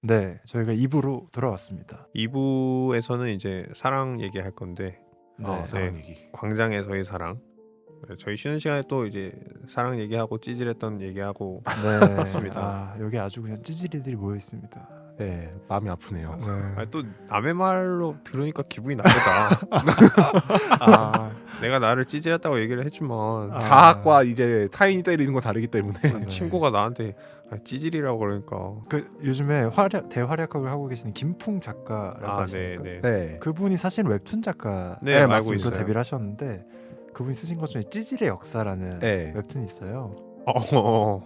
네, 저희가 2부로 돌아왔습니다. 2부에서는 이제 사랑 얘기할 건데 네, 사랑 네. 얘기. 광장에서의 사랑. 네, 저희 쉬는 시간에 또 이제 사랑 얘기하고 찌질했던 얘기하고 네, 맞습니다. 아, 여기 아주 그냥 찌질이들이 모여 있습니다. 네, 마음이 아프네요. 네. 아니, 또 남의 말로 들으니까 기분이 나쁘다. 아, 내가 나를 찌질했다고 얘기를 했지만 아. 자학과 이제 타인이 때리는 건 다르기 때문에. 네. 친구가 나한테 찌질이라고 그러니까 그 요즘에 대활약을 하고 계시는 김풍 작가라고 하십니까? 네네 네. 그분이 사실 웹툰 작가 네, 알고 맞습니다. 있어요. 데뷔를 하셨는데 그분이 쓰신 것 중에 찌질의 역사라는 네. 웹툰이 있어요.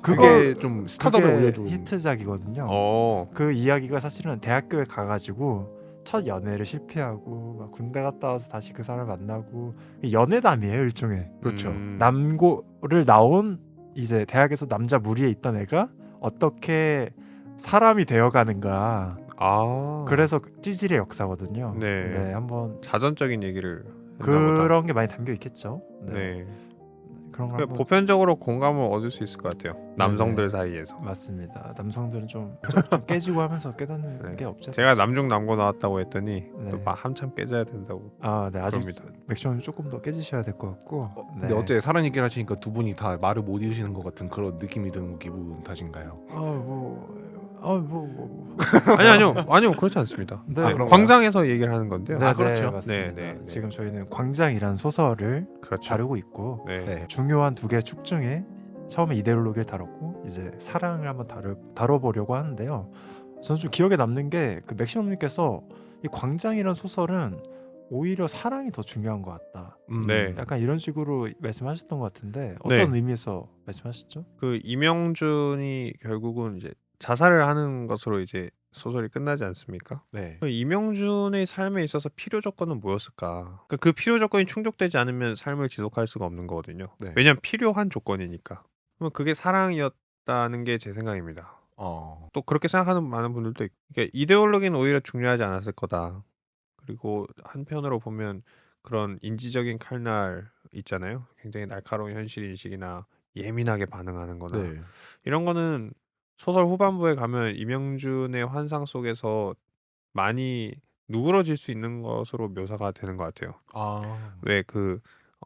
그게 좀 스타덤에 그게 올려준 히트작이거든요. 어. 그 이야기가 사실은 대학교에 가가지고 첫 연애를 실패하고 막 군대 갔다 와서 다시 그 사람을 만나고 연애담이에요 일종의. 그렇죠. 남고를 나온 이제 대학에서 남자 무리에 있던 애가 어떻게 사람이 되어가는가. 아 그래서 찌질의 역사거든요. 네. 네, 한번 자전적인 얘기를 했나 보다. 그런 게 많이 담겨 있겠죠. 네. 네. 그런 거 그러니까 한번 보편적으로 공감을 얻을 수 있을 것 같아요. 남성들 사이에서. 맞습니다. 남성들은 좀 깨지고 하면서 깨닫는 네. 게 없죠. 제가 남중 남고 나왔다고 했더니 네. 또 막 한참 깨져야 된다고. 아, 네, 아직 그럽니다. 맥시멈 조금 더 깨지셔야 될 것 같고. 근데 어째 사랑 얘기를 하시니까 두 분이 다 말을 못 잃으시는 것 같은 그런 느낌이 드는 기분 탓인가요? 아니요 그렇지 않습니다. 네, 네, 그런가요? 광장에서 얘기를 하는 건데요. 네, 그렇죠. 네, 맞습니다. 네, 네. 지금 저희는 광장이라는 소설을 그렇죠. 다루고 있고 네. 네. 중요한 두 개의 축 중에 처음에 이데올로기를 다뤘고 이제 사랑을 한번 다뤄보려고 하는데요. 저는 좀 기억에 남는 게 그 맥시멈님께서 이 광장이라는 소설은 오히려 사랑이 더 중요한 것 같다. 네. 약간 이런 식으로 말씀하셨던 것 같은데 어떤 네. 의미에서 말씀하셨죠? 그 이명준이 결국은 이제 자살을 하는 것으로 이제 소설이 끝나지 않습니까? 네. 그 이명준의 삶에 있어서 필요 조건은 뭐였을까? 그러니까 그 필요 조건이 충족되지 않으면 삶을 지속할 수가 없는 거거든요. 네. 왜냐하면 필요한 조건이니까. 그럼 그게 사랑이었다는 게 제 생각입니다. 또 그렇게 생각하는 많은 분들도 있고, 그러니까 이데올로기는 오히려 중요하지 않았을 거다. 그리고 한편으로 보면 그런 인지적인 칼날 있잖아요. 굉장히 날카로운 현실 인식이나 예민하게 반응하는 거나 네. 이런 거는 소설 후반부에 가면 이명준의 환상 속에서 많이 누그러질 수 있는 것으로 묘사가 되는 것 같아요. 아. 왜 그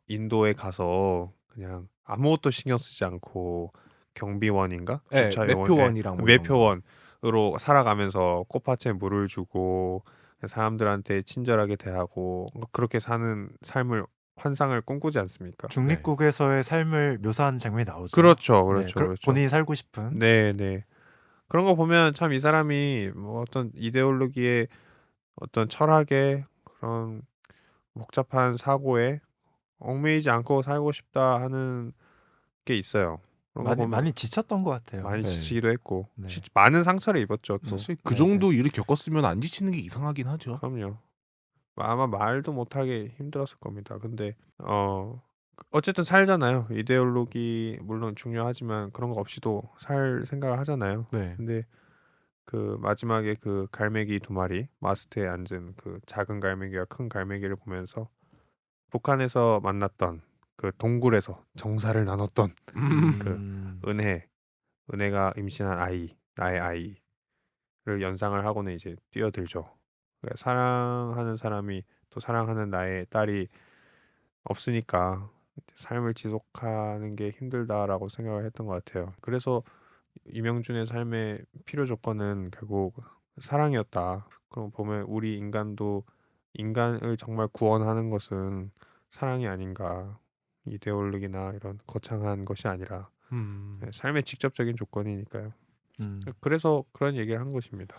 인도에 가서 그냥 아무것도 신경 쓰지 않고 경비원인가? 네, 주차 매표원이랑 뭐 매표원으로 살아가면서 꽃밭에 물을 주고 사람들한테 친절하게 대하고 그렇게 사는 삶을 환상을 꿈꾸지 않습니까? 중립국에서의 삶을 묘사하는 장면이 나오죠. 그렇죠, 네, 그렇죠, 그렇죠. 본인이 살고 싶은. 네, 네. 그런 거 보면 참 이 사람이 뭐 어떤 이데올로기의 어떤 철학의 그런 복잡한 사고에 얽매이지 않고 살고 싶다 하는 게 있어요. 그런 거 보면 많이 지쳤던 것 같아요. 많이 네. 지치기도 했고 네. 많은 상처를 입었죠. 또. 사실 그 네, 정도 일을 겪었으면 안 지치는 게 이상하긴 하죠. 그럼요. 아마 말도 못하게 힘들었을 겁니다. 근데 어쨌든 살잖아요. 이데올로기 물론 중요하지만 그런 거 없이도 살 생각을 하잖아요. 네. 근데 그 마지막에 그 갈매기 두 마리 마스트에 앉은 그 작은 갈매기와 큰 갈매기를 보면서 북한에서 만났던 그 동굴에서 정사를 나눴던 은혜가 임신한 아이, 나의 아이를 연상을 하고는 이제 뛰어들죠. 그러니까 사랑하는 사람이 또 사랑하는 나의 딸이 없으니까 삶을 지속하는 게 힘들다라고 생각을 했던 것 같아요. 그래서 이명준의 삶의 필요 조건은 결국 사랑이었다. 그럼 보면 우리 인간도 인간을 정말 구원하는 것은 사랑이 아닌가. 이데올로기나 이런 거창한 것이 아니라 삶의 직접적인 조건이니까요. 그래서 그런 얘기를 한 것입니다.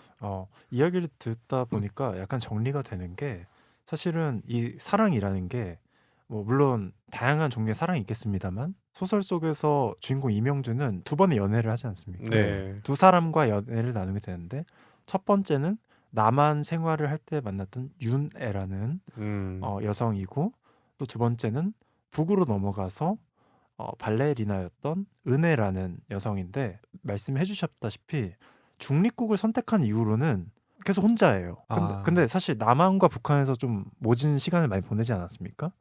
이야기를 듣다 보니까 약간 정리가 되는 게 사실은 이 사랑이라는 게 뭐 물론 다양한 종류의 사랑이 있겠습니다만 소설 속에서 주인공 이명준은 두 번의 연애를 하지 않습니까? 네. 두 사람과 연애를 나누게 되는데 첫 번째는 남한 생활을 할 때 만났던 윤애라는 여성이고 또 두 번째는 북으로 넘어가서 발레리나였던 은혜라는 여성인데 말씀해 주셨다시피 중립국을 선택한 이후로는 계속 혼자예요. 근데 사실 남한과 북한에서 좀 모진 시간을 많이 보내지 않았습니까?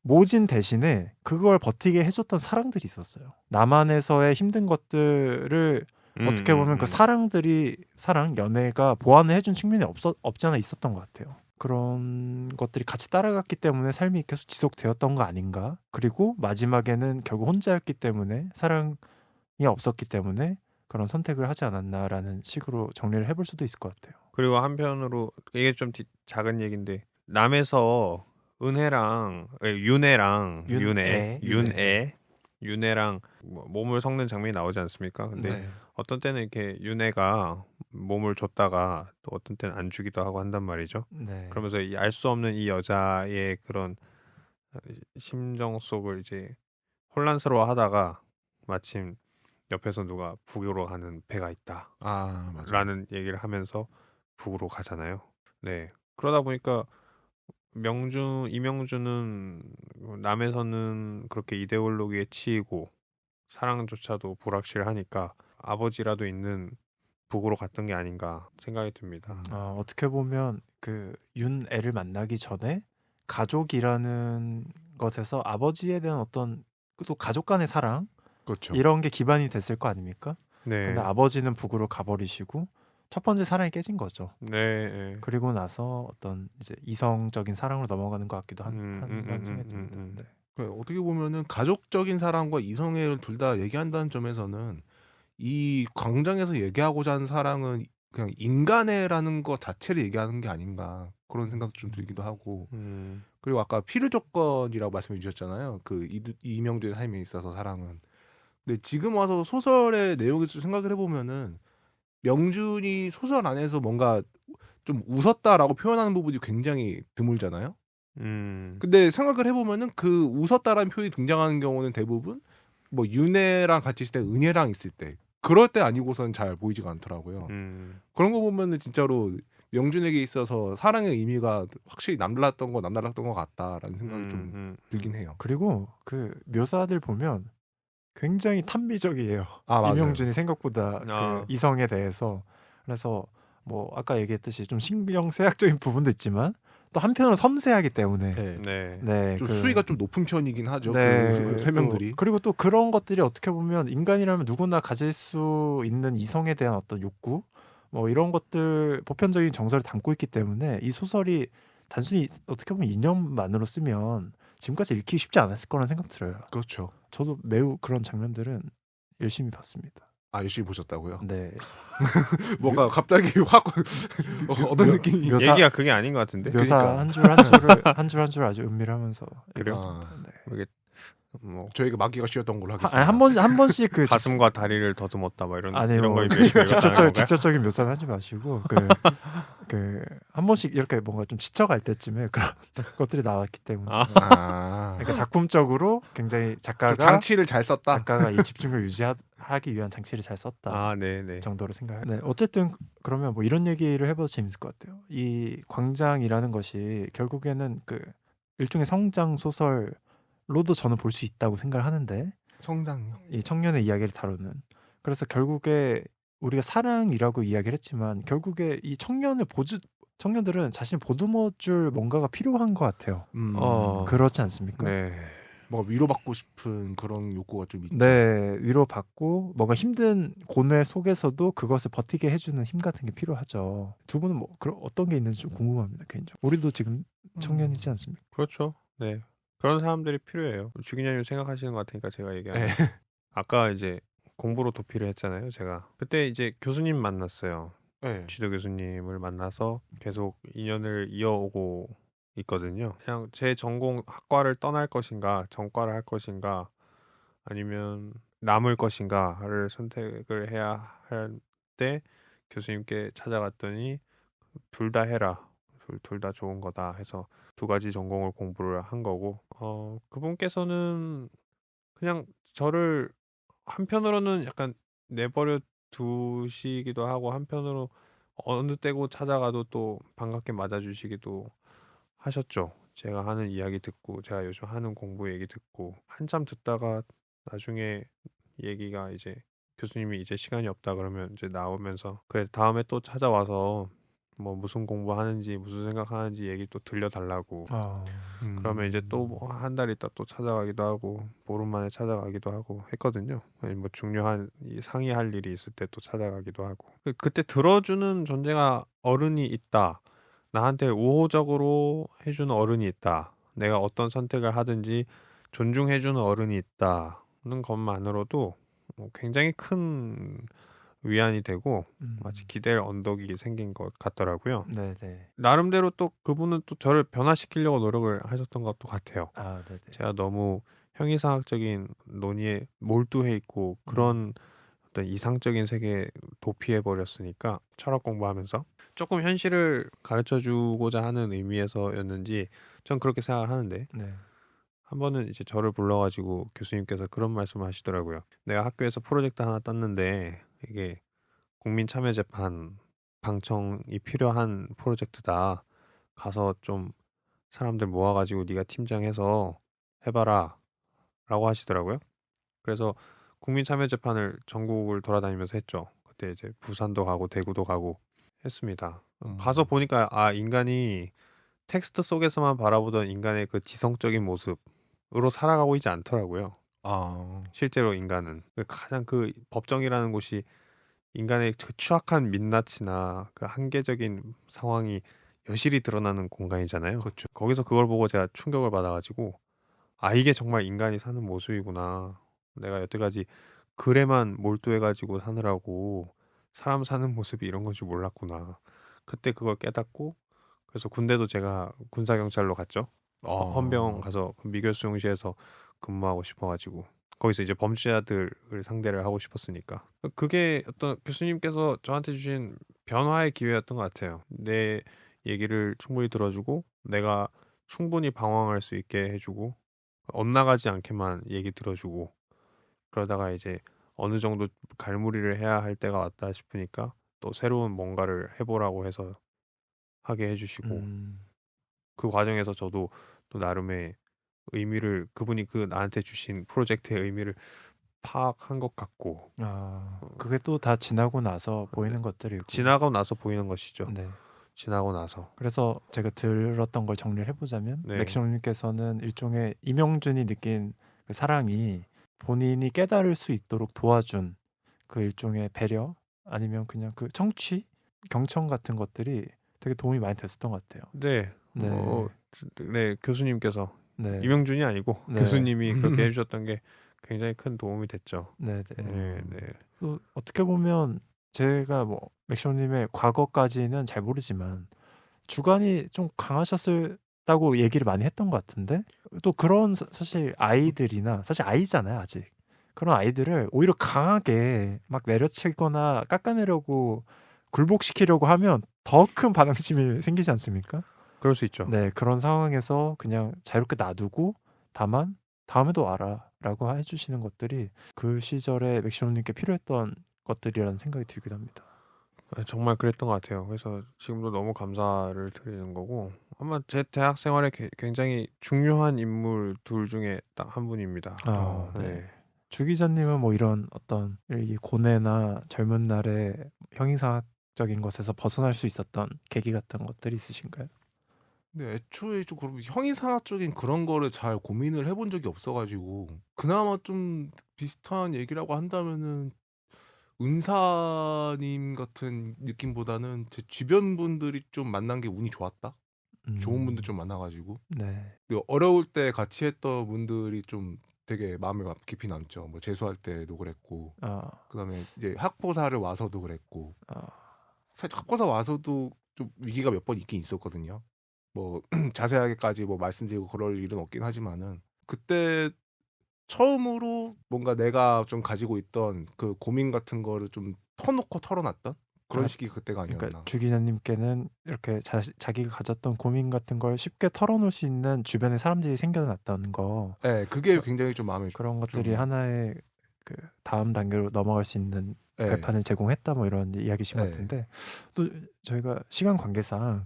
모진 대신에 그걸 버티게 해줬던 사랑들이 있었어요. 남한에서의 힘든 것들을 어떻게 보면 그 사랑 연애가 보완을 해준 측면이 없지 않아 있었던 것 같아요. 그런 것들이 같이 따라갔기 때문에 삶이 계속 지속되었던 거 아닌가. 그리고 마지막에는 결국 혼자였기 때문에 사랑이 없었기 때문에 그런 선택을 하지 않았나라는 식으로 정리를 해볼 수도 있을 것 같아요. 그리고 한편으로 이게 좀 작은 얘기인데 남에서 윤애랑 뭐 몸을 섞는 장면이 나오지 않습니까? 근데 네. 어떤 때는 이렇게 윤애가 몸을 줬다가 또 어떤 때는 안 주기도 하고 한단 말이죠. 네. 그러면서 알 수 없는 이 여자의 그런 심정 속을 이제 혼란스러워하다가 마침 옆에서 누가 북으로 가는 배가 있다. 아, 맞아요. 라는 얘기를 하면서 북으로 가잖아요. 네. 그러다 보니까 이명준은 남에서는 그렇게 이데올로기에 치이고 사랑조차도 불확실하니까 아버지라도 있는 북으로 갔던 게 아닌가 생각이 듭니다. 어떻게 보면 그 윤애를 만나기 전에 가족이라는 것에서 아버지에 대한 어떤 또 가족 간의 사랑 그렇죠. 이런 게 기반이 됐을 거 아닙니까? 네. 근데 아버지는 북으로 가버리시고 첫 번째 사랑이 깨진 거죠. 네. 그리고 나서 어떤 이제 이성적인 사랑으로 넘어가는 것 같기도 한다는 생각이 듭니다. 네. 그러니까 어떻게 보면은 가족적인 사랑과 이성애를 둘 다 얘기한다는 점에서는 이 광장에서 얘기하고자 하는 사랑은 그냥 인간애라는 것 자체를 얘기하는 게 아닌가 그런 생각도 좀 들기도 하고 그리고 아까 필요 조건이라고 말씀해 주셨잖아요. 그 이명준의 삶에 있어서 사랑은. 근데 지금 와서 소설의 내용을 좀 생각을 해보면은 명준이 소설 안에서 뭔가 좀 웃었다라고 표현하는 부분이 굉장히 드물잖아요. 근데 생각을 해보면은 그 웃었다라는 표현이 등장하는 경우는 대부분 뭐 윤애랑 같이 있을 때 은혜랑 있을 때 그럴 때 아니고서는 잘 보이지가 않더라고요. 그런 거 보면은 진짜로 명준에게 있어서 사랑의 의미가 확실히 남달랐던 것 같다라는 생각이 좀 들긴 해요. 그리고 그 묘사들 보면 굉장히 탐미적이에요. 맞아요. 이명준이 생각보다 그 이성에 대해서. 그래서 뭐 아까 얘기했듯이 좀 신경쇠약적인 부분도 있지만 또 한편으로 섬세하기 때문에 좀 수위가 좀 높은 편이긴 하죠. 네, 그 설명들이. 그리고 또 그런 것들이 어떻게 보면 인간이라면 누구나 가질 수 있는 이성에 대한 어떤 욕구 뭐 이런 것들 보편적인 정서를 담고 있기 때문에 이 소설이 단순히 어떻게 보면 이념만으로 쓰면 지금까지 읽기 쉽지 않았을 거라는 생각 들어요. 그렇죠. 저도 매우 그런 장면들은 열심히 봤습니다. 열심히 보셨다고요? 네. 뭔가 갑자기 확 어떤 느낌이 얘기가 그게 아닌 것 같은데. 묘사 그러니까. 한 줄 한 줄 아주 은밀하면서 그래요? 네. 이게 뭐 저희가 막기가 쉬웠던 걸로 하겠습니다. 한 번씩 그 가슴과 다리를 더듬었다 뭐 이런 거 직접적인 묘사는 하지 마시고 그 한 번씩 이렇게 뭔가 좀 지쳐갈 때쯤에 그런 것들이 나왔기 때문에 그러니까 작품적으로 굉장히 작가가 장치를 잘 썼다. 작가가 이 집중을 유지하기 위한 장치를 잘 썼다. 네. 정도로 생각해요. 네, 어쨌든 그러면 뭐 이런 얘기를 해봐도 재밌을 것 같아요. 이 광장이라는 것이 결국에는 그 일종의 성장 소설로도 저는 볼 수 있다고 생각을 하는데 성장요. 이 청년의 이야기를 다루는. 그래서 결국에 우리가 사랑이라고 이야기를 했지만 결국에 이 청년들은 자신을 보듬어줄 뭔가가 필요한 것 같아요. 그렇지 않습니까? 네. 뭔가 위로받고 싶은 그런 욕구가 좀 있죠. 네, 위로받고 뭔가 힘든 고뇌 속에서도 그것을 버티게 해주는 힘 같은 게 필요하죠. 두 분은 뭐 어떤 게 있는지 좀 궁금합니다, 개인적으로. 우리도 지금 청년이지 않습니까? 그렇죠. 네, 그런 사람들이 필요해요. 주기자님 생각하시는 것 같으니까 제가 얘기하는. 아까 이제 공부로 도피를 했잖아요. 제가 그때 이제 교수님 만났어요. 지도 교수님을 만나서 계속 인연을 이어오고 있거든요. 그냥 제 전공 학과를 떠날 것인가, 전과를 할 것인가, 아니면 남을 것인가를 선택을 해야 할 때 교수님께 찾아갔더니 둘 다 해라. 둘 다 좋은 거다 해서 두 가지 전공을 공부를 한 거고, 그분께서는 그냥 저를 한편으로는 약간 내버려 두시기도 하고 한편으로 어느 때고 찾아가도 또 반갑게 맞아주시기도 하셨죠. 제가 하는 이야기 듣고 제가 요즘 하는 공부 얘기 듣고 한참 듣다가 나중에 얘기가 이제 교수님이 이제 시간이 없다 그러면 이제 나오면서 그래 다음에 또 찾아와서 뭐 무슨 공부하는지 무슨 생각하는지 얘기 또 들려달라고. 그러면 이제 또 뭐 한 달 있다 또 찾아가기도 하고 보름 만에 찾아가기도 하고 했거든요. 아니 뭐 중요한 이 상의할 일이 있을 때 또 찾아가기도 하고. 그때 들어주는 존재가 어른이 있다. 나한테 우호적으로 해주는 어른이 있다. 내가 어떤 선택을 하든지 존중해주는 어른이 있다는 것만으로도 굉장히 큰 위안이 되고 마치 기댈 언덕이 생긴 것 같더라고요. 네네. 나름대로 또 그분은 또 저를 변화시키려고 노력을 하셨던 것도 같아요. 네네. 제가 너무 형이상학적인 논의에 몰두해 있고 그런 어떤 이상적인 세계에 도피해 버렸으니까 철학 공부하면서 조금 현실을 가르쳐주고자 하는 의미에서였는지 전 그렇게 생각을 하는데 네. 한 번은 이제 저를 불러가지고 교수님께서 그런 말씀을 하시더라고요. 내가 학교에서 프로젝트 하나 땄는데 이게 국민참여재판 방청이 필요한 프로젝트다. 가서 좀 사람들 모아가지고 네가 팀장해서 해봐라 라고 하시더라고요. 그래서 국민참여재판을 전국을 돌아다니면서 했죠. 그때 이제 부산도 가고 대구도 가고 했습니다. 가서 보니까 인간이 텍스트 속에서만 바라보던 인간의 그 지성적인 모습으로 살아가고 있지 않더라고요. 실제로 인간은 가장 그 법정이라는 곳이 인간의 그 추악한 민낯이나 그 한계적인 상황이 여실히 드러나는 공간이잖아요. 그렇죠. 거기서 그걸 보고 제가 충격을 받아가지고 이게 정말 인간이 사는 모습이구나. 내가 여태까지 글에만 몰두해가지고 사느라고 사람 사는 모습이 이런 건지 몰랐구나. 그때 그걸 깨닫고 그래서 군대도 제가 군사경찰로 갔죠. 헌병 가서 미결수용시에서 근무하고 싶어가지고 거기서 이제 범죄자들을 상대를 하고 싶었으니까 그게 어떤 교수님께서 저한테 주신 변화의 기회였던 것 같아요. 내 얘기를 충분히 들어주고 내가 충분히 방황할 수 있게 해주고 엇나가지 않게만 얘기 들어주고 그러다가 이제 어느 정도 갈무리를 해야 할 때가 왔다 싶으니까 또 새로운 뭔가를 해보라고 해서 하게 해주시고 그 과정에서 저도 또 나름의 의미를 그분이 그 나한테 주신 프로젝트의 의미를 파악한 것 같고 그게 또 다 지나고 나서 보이는 것들이고 지나고 나서 보이는 것이죠. 네. 지나고 나서 그래서 제가 들었던 걸 정리를 해보자면 맥시멈님께서는 일종의 이명준이 느낀 그 사랑이 본인이 깨달을 수 있도록 도와준 그 일종의 배려 아니면 그냥 그 청취, 경청 같은 것들이 되게 도움이 많이 됐었던 것 같아요. 네. 교수님께서 이명준이 아니고 네. 교수님이 그렇게 해주셨던 게 굉장히 큰 도움이 됐죠. 네. 또 어떻게 보면 제가 뭐 맥시멈님의 과거까지는 잘 모르지만 주관이 좀 강하셨다고 얘기를 많이 했던 것 같은데 또 그런 사실 아이들이나 사실 아이잖아요 아직 그런 아이들을 오히려 강하게 막 내려치거나 깎아내려고 굴복시키려고 하면 더 큰 반항심이 생기지 않습니까? 그럴 수 있죠. 네, 그런 상황에서 그냥 자유롭게 놔두고 다만 다음에도 와라라고 해주시는 것들이 그 시절에 맥시멈님께 필요했던 것들이라는 생각이 들기도 합니다. 정말 그랬던 것 같아요. 그래서 지금도 너무 감사를 드리는 거고 아마 제 대학 생활에 굉장히 중요한 인물 둘 중에 딱 한 분입니다. 네. 주 기자님은 뭐 이런 어떤 이 고뇌나 젊은 날의 형이상학적인 것에서 벗어날 수 있었던 계기 같은 것들이 있으신가요? 네, 애초에 좀 그런 형이상학적인 그런 거를 잘 고민을 해본 적이 없어가지고 그나마 좀 비슷한 얘기라고 한다면은 은사님 같은 느낌보다는 제 주변 분들이 좀 만난 게 운이 좋았다. 좋은 분들 좀 만나가지고 어려울 때 같이 했던 분들이 좀 되게 마음에 깊이 남죠. 뭐 재수할 때도 그랬고, 그다음에 이제 학보사를 와서도 그랬고, 사실 학보사 와서도 좀 위기가 몇 번 있긴 있었거든요. 뭐 자세하게까지 뭐 말씀드리고 그럴 일은 없긴 하지만은 그때 처음으로 뭔가 내가 좀 가지고 있던 그 고민 같은 거를 좀 터놓고 털어놨던 그런 시기 그때가 아니었나. 그러니까 주 기자님께는 이렇게 자기가 가졌던 고민 같은 걸 쉽게 털어놓을 수 있는 주변에 사람들이 생겨났다는 거. 네, 그게 굉장히 좀 마음에 그런 것들이 하나의 그 다음 단계로 넘어갈 수 있는 발판을 제공했다 뭐 이런 이야기신 것 같은데 또 저희가 시간 관계상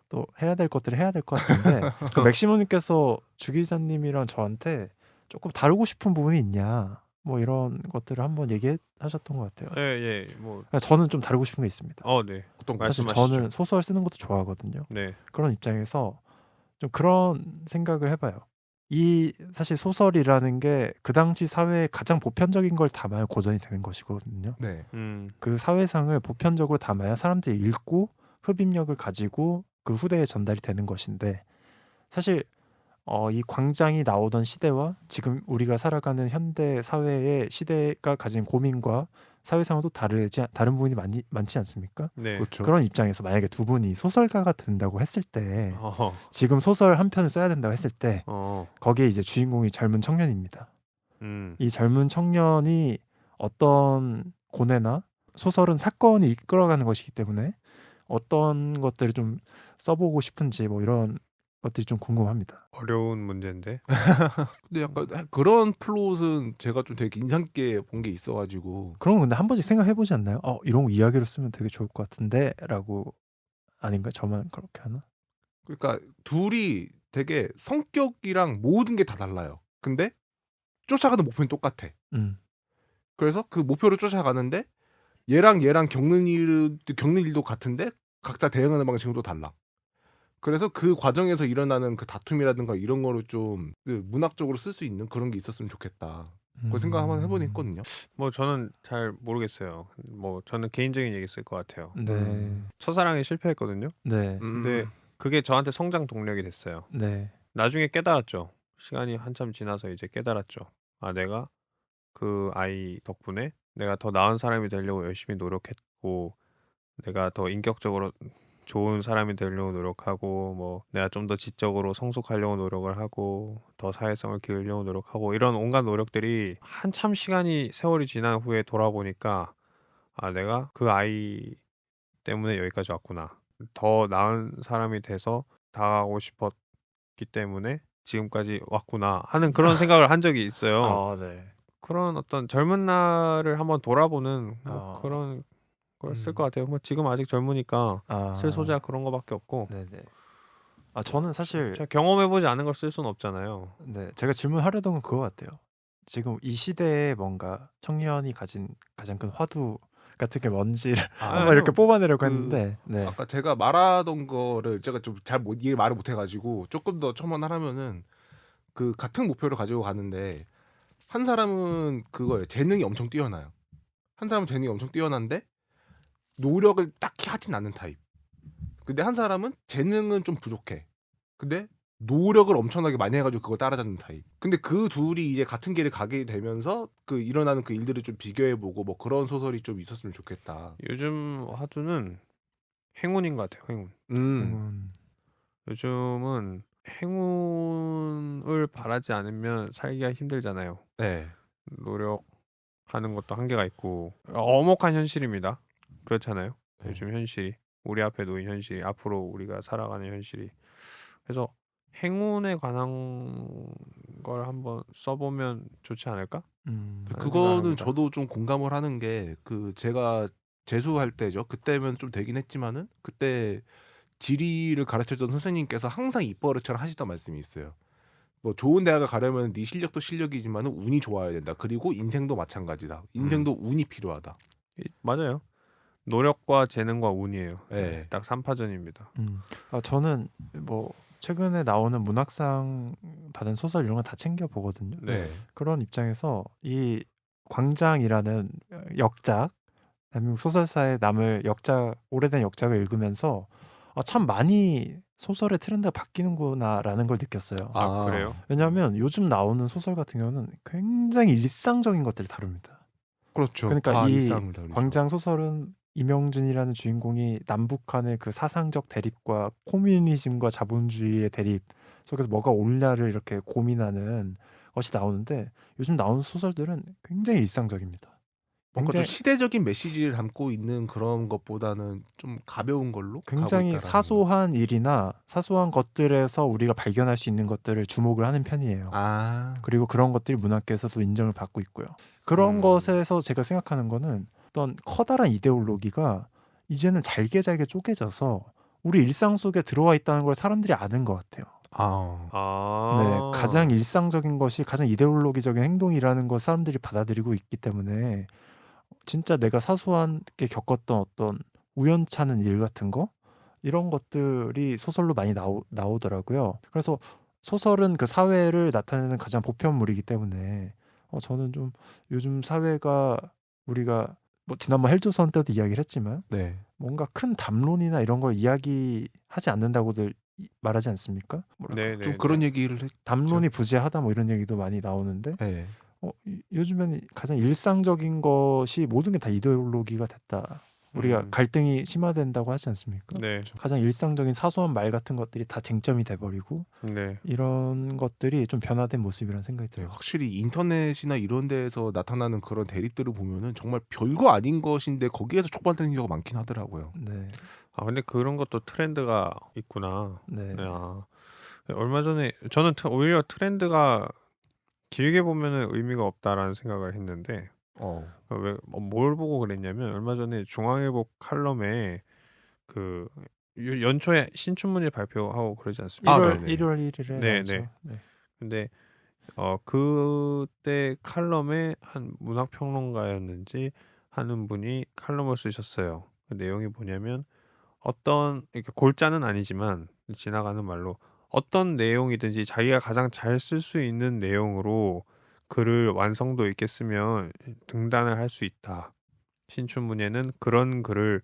또 해야 될 것들을 해야 될 것 같은데 그 맥시멈님께서 주 기자님이랑 저한테 조금 다루고 싶은 부분이 있냐 뭐 이런 것들을 한번 얘기하셨던 것 같아요. 예, 뭐 저는 좀 다루고 싶은 게 있습니다. 네. 어떤 거? 사실 말씀하시죠. 저는 소설 쓰는 것도 좋아하거든요. 네. 그런 입장에서 좀 그런 생각을 해봐요. 이 사실 소설이라는 게 그 당시 사회의 가장 보편적인 걸 담아야 고전이 되는 것이거든요. 네. 그 사회상을 보편적으로 담아야 사람들이 읽고 흡입력을 가지고 그 후대에 전달이 되는 것인데 사실 이 광장이 나오던 시대와 지금 우리가 살아가는 현대 사회의 시대가 가진 고민과 사회상은 또 다른 부분이 많지 않습니까? 네. 그렇죠. 그런 입장에서 만약에 두 분이 소설가가 된다고 했을 때 어. 지금 소설 한 편을 써야 된다고 했을 때 거기에 이제 주인공이 젊은 청년입니다. 이 젊은 청년이 어떤 고뇌나 소설은 사건이 이끌어가는 것이기 때문에 어떤 것들을 좀 써보고 싶은지 뭐 이런 것들이 좀 궁금합니다. 어려운 문제인데. 근데 약간 그런 플롯은 제가 좀 되게 인상 깊게 본 게 있어가지고. 그런 거 근데 한 번씩 생각해보지 않나요? 이런 거 이야기로 쓰면 되게 좋을 것 같은데 라고. 아닌가? 저만 그렇게 하나? 그러니까 둘이 되게 성격이랑 모든 게 다 달라요. 근데 쫓아가는 목표는 똑같아. 그래서 그 목표를 쫓아가는데 얘랑 겪는 일도 같은데 각자 대응하는 방식도 달라. 그래서 그 과정에서 일어나는 그 다툼이라든가 이런 거를 좀 문학적으로 쓸 수 있는 그런 게 있었으면 좋겠다. 그 생각 한번 해보니 했거든요. 뭐 저는 잘 모르겠어요. 뭐 저는 개인적인 얘기 쓸 것 같아요. 네. 첫사랑에 실패했거든요. 네. 근데 그게 저한테 성장 동력이 됐어요. 네. 나중에 깨달았죠. 시간이 한참 지나서 이제 깨달았죠. 내가 그 아이 덕분에 내가 더 나은 사람이 되려고 열심히 노력했고 내가 더 인격적으로 좋은 사람이 되려고 노력하고 뭐 내가 좀 더 지적으로 성숙하려고 노력을 하고 더 사회성을 기르려고 노력하고 이런 온갖 노력들이 한참 세월이 지난 후에 돌아보니까 내가 그 아이 때문에 여기까지 왔구나. 더 나은 사람이 돼서 다가가고 싶었기 때문에 지금까지 왔구나 하는 그런 생각을 한 적이 있어요. 네. 그런 어떤 젊은 날을 한번 돌아보는 그런 걸 쓸 것 같아요. 뭐 지금 아직 젊으니까 쓸 소재가 그런 거밖에 없고. 네네. 저는 사실 제가 경험해보지 않은 걸 쓸 수는 없잖아요. 네, 제가 질문하려던 건 그거 같아요. 지금 이 시대에 뭔가 청년이 가진 가장 큰 화두 같은 게 뭔지를 한번 이렇게 뽑아내려고 했는데 네. 아까 제가 말하던 거를 제가 좀 잘 말을 못 해가지고 조금 더 첨언하면은 그 같은 목표를 가지고 가는데 한 사람은 그거예요. 재능이 엄청 뛰어나요. 한 사람은 재능이 엄청 뛰어난데 노력을 딱히 하진 않는 타입. 근데 한 사람은 재능은 좀 부족해. 근데 노력을 엄청나게 많이 해가지고 그걸 따라잡는 타입. 근데 그 둘이 이제 같은 길을 가게 되면서 그 일어나는 그 일들을 좀 비교해보고 뭐 그런 소설이 좀 있었으면 좋겠다. 요즘 화두는 행운인 것 같아요. 요즘은 행운을 바라지 않으면 살기가 힘들잖아요. 네. 노력하는 것도 한계가 있고 엄혹한 현실입니다. 그렇잖아요. 네. 요즘 현실이 우리 앞에 놓인 현실이 앞으로 우리가 살아가는 현실이 그래서 행운에 관한 걸 한번 써보면 좋지 않을까? 그거는 저도 좀 공감을 하는 게 그 제가 재수할 때죠. 그때면 좀 되긴 했지만은 그때 지리를 가르쳐줬던 선생님께서 항상 입버릇처럼 하시던 말씀이 있어요. 뭐 좋은 대학을 가려면 네 실력도 실력이지만 운이 좋아야 된다. 그리고 인생도 마찬가지다. 인생도 운이 필요하다. 맞아요. 노력과 재능과 운이에요. 네. 딱 3파전입니다. 저는 뭐 최근에 나오는 문학상 받은 소설 이런 거 다 챙겨 보거든요. 네. 그런 입장에서 이 광장이라는 역작, 대한민국 소설사에 남을 오래된 역작을 읽으면서 참 많이 소설의 트렌드가 바뀌는구나라는 걸 느꼈어요. 그래요? 왜냐하면 요즘 나오는 소설 같은 경우는 굉장히 일상적인 것들을 다룹니다. 그렇죠. 그러니까 이 광장 소설은 이명준이라는 주인공이 남북한의 그 사상적 대립과 코뮤니즘과 자본주의의 대립 속에서 뭐가 옳냐를 이렇게 고민하는 것이 나오는데 요즘 나오는 소설들은 굉장히 일상적입니다. 뭔가 좀 시대적인 메시지를 담고 있는 그런 것보다는 좀 가벼운 걸로 굉장히 사소한 일이나 사소한 것들에서 우리가 발견할 수 있는 것들을 주목을 하는 편이에요. 그리고 그런 것들이 문학계에서도 인정을 받고 있고요. 그런 것에서 제가 생각하는 거는 어떤 커다란 이데올로기가 이제는 잘게 쪼개져서 우리 일상 속에 들어와 있다는 걸 사람들이 아는 것 같아요. 네, 가장 일상적인 것이 가장 이데올로기적인 행동이라는 걸 사람들이 받아들이고 있기 때문에 진짜 내가 사소하게 겪었던 어떤 우연찮은 일 같은 거 이런 것들이 소설로 많이 나오더라고요. 그래서 소설은 그 사회를 나타내는 가장 보편물이기 때문에 저는 좀 요즘 사회가 우리가 뭐 지난번 헬조선 때도 이야기를 했지만 네. 뭔가 큰 담론이나 이런 걸 이야기하지 않는다고들 말하지 않습니까? 네, 좀 그런 얘기를 담론이 부재하다 뭐 이런 얘기도 많이 나오는데 네. 요즘에는 가장 일상적인 것이 모든 게 다 이데올로기가 됐다. 우리가 갈등이 심화된다고 하지 않습니까? 네. 가장 일상적인 사소한 말 같은 것들이 다 쟁점이 돼버리고 네. 이런 것들이 좀 변화된 모습이라는 생각이 들어요. 확실히 인터넷이나 이런 데에서 나타나는 그런 대립들을 보면은 정말 별거 아닌 것인데 거기에서 촉발되는 경우가 많긴 하더라고요. 네. 근데 그런 것도 트렌드가 있구나. 네. 얼마 전에 저는 오히려 트렌드가 길게 보면은 의미가 없다라는 생각을 했는데 뭘 보고 그랬냐면 얼마 전에 중앙일보 칼럼에 그 연초에 신춘문예 발표하고 그러지 않습니까? 1월 1일에 나왔죠. 네. 근데 그때 칼럼에 한 문학평론가였는지 하는 분이 칼럼을 쓰셨어요. 그 내용이 뭐냐면 어떤 이렇게 골자는 아니지만 지나가는 말로 어떤 내용이든지 자기가 가장 잘 쓸 수 있는 내용으로 글을 완성도 있게 쓰면 등단을 할 수 있다. 신춘문예는 그런 글을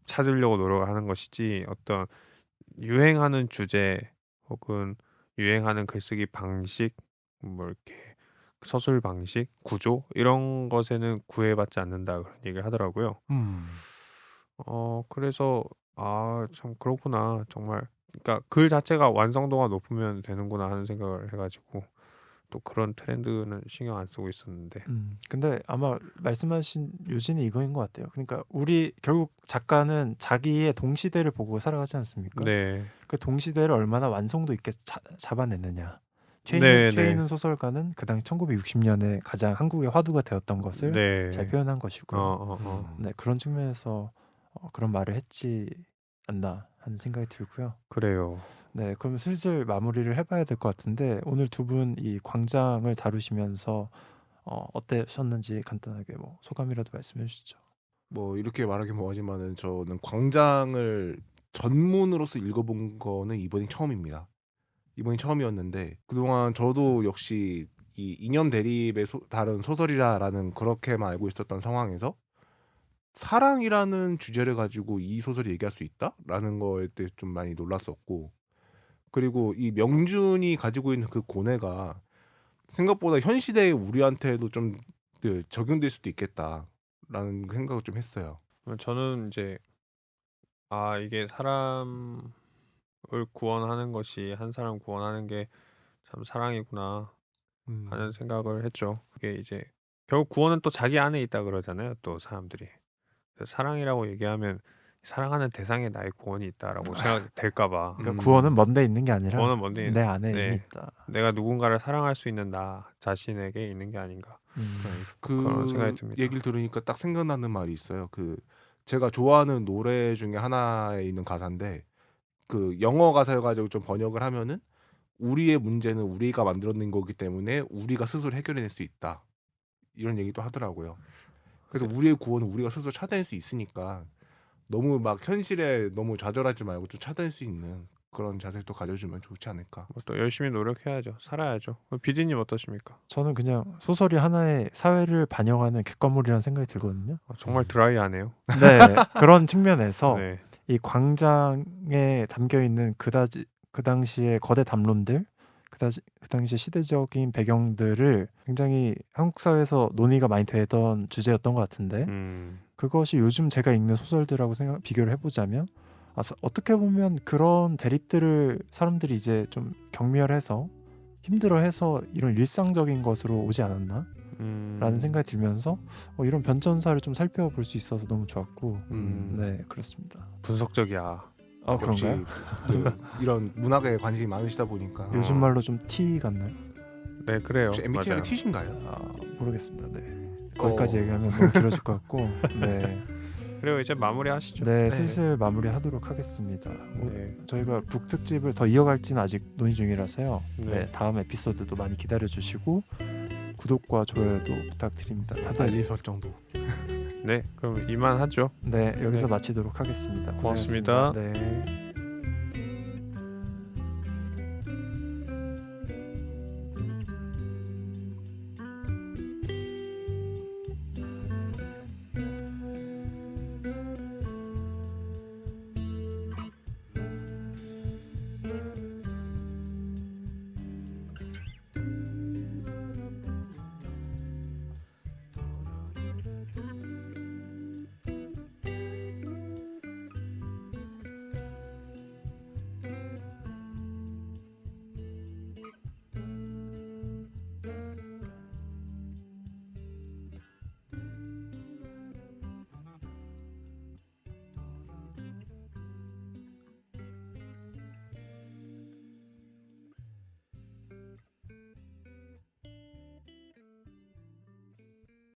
찾으려고 노력하는 것이지 어떤 유행하는 주제 혹은 유행하는 글쓰기 방식 뭐 이렇게 서술 방식, 구조 이런 것에는 구애받지 않는다 그런 얘기를 하더라고요. 그래서 참 그렇구나 정말. 그러니까 글 자체가 완성도가 높으면 되는구나 하는 생각을 해가지고 또 그런 트렌드는 신경 안 쓰고 있었는데. 근데 아마 말씀하신 요지는 이거인 것 같아요. 그러니까 우리 결국 작가는 자기의 동시대를 보고 살아가지 않습니까? 네. 그 동시대를 얼마나 완성도 있게 잡아냈느냐. 네. 최인훈 소설가는 그 당시 1960년에 가장 한국의 화두가 되었던 것을 잘 표현한 것이고요. 네, 그런 측면에서 그런 말을 했지 않나 하는 생각이 들고요. 그래요. 네, 그럼 슬슬 마무리를 해봐야 될 것 같은데 오늘 두 분 이 광장을 다루시면서 어떠셨는지 간단하게 뭐 소감이라도 말씀해 주시죠. 뭐 이렇게 말하기 뭐하지만은 저는 광장을 전문으로서 읽어본 거는 이번이 처음입니다. 이번이 처음이었는데 그동안 저도 역시 이 이념 대립의 다른 소설이라는 그렇게만 알고 있었던 상황에서 사랑이라는 주제를 가지고 이 소설이 얘기할 수 있다라는 거에 대해 좀 많이 놀랐었고, 그리고 이 명준이 가지고 있는 그 고뇌가 생각보다 현 시대의 우리한테도 좀 적용될 수도 있겠다라는 생각을 좀 했어요. 저는 이제 이게 사람을 구원하는 것이 한 사람 구원하는 게 참 사랑이구나 하는 생각을 했죠. 그게 이제 결국 구원은 또 자기 안에 있다 그러잖아요. 또 사람들이 사랑이라고 얘기하면 사랑하는 대상에 나의 구원이 있다라고 생각될까봐. 그러니까 구원은 먼데 있는 게 아니라 구원은 먼데 내 안에 이미 있다. 내가 누군가를 사랑할 수 있는 나 자신에게 있는 게 아닌가. 그런 생각이 듭니다. 얘기를 들으니까 딱 생각나는 말이 있어요. 제가 좋아하는 노래 중에 하나에 있는 가사인데 그 영어 가사여가지고 좀 번역을 하면은 우리의 문제는 우리가 만들어낸 거기 때문에 우리가 스스로 해결해낼 수 있다. 이런 얘기도 하더라고요. 그래서 우리의 구원은 우리가 스스로 찾아낼 수 있으니까 너무 막 현실에 너무 좌절하지 말고 좀 찾아낼 수 있는 그런 자세를 또 가져주면 좋지 않을까. 또 열심히 노력해야죠. 살아야죠. 비디님 어떠십니까? 저는 그냥 소설이 하나의 사회를 반영하는 객관물이라는 생각이 들거든요. 정말 드라이하네요. 네, 그런 측면에서 네. 이 광장에 담겨있는 그 당시의 거대 담론들, 그 당시의 시대적인 배경들을 굉장히 한국 사회에서 논의가 많이 되던 주제였던 것 같은데 그것이 요즘 제가 읽는 소설들하고 비교를 해보자면 어떻게 보면 그런 대립들을 사람들이 이제 좀 경멸해서 힘들어해서 이런 일상적인 것으로 오지 않았나? 라는 생각이 들면서 이런 변천사를 좀 살펴볼 수 있어서 너무 좋았고 네, 그렇습니다. 분석적이야. 역시 그런가요? 이런 문학에 관심이 많으시다 보니까 요즘 말로 좀 T 같나요? 네, 그래요. 혹시 MBTI가 T신가요? 모르겠습니다. 네, 거기까지 얘기하면 너무 길어질 것 같고 네. 그리고 이제 마무리하시죠. 네, 슬슬 마무리하도록 하겠습니다. 네. 저희가 북 특집을 더 이어갈지는 아직 논의 중이라서요. 네. 네, 다음 에피소드도 많이 기다려 주시고 구독과 좋아요도 부탁드립니다. 다들 알림 설정도. 네, 그럼 이만하죠. 네, 여기서 네. 마치도록 하겠습니다. 고맙습니다. 고생하셨습니다. 네.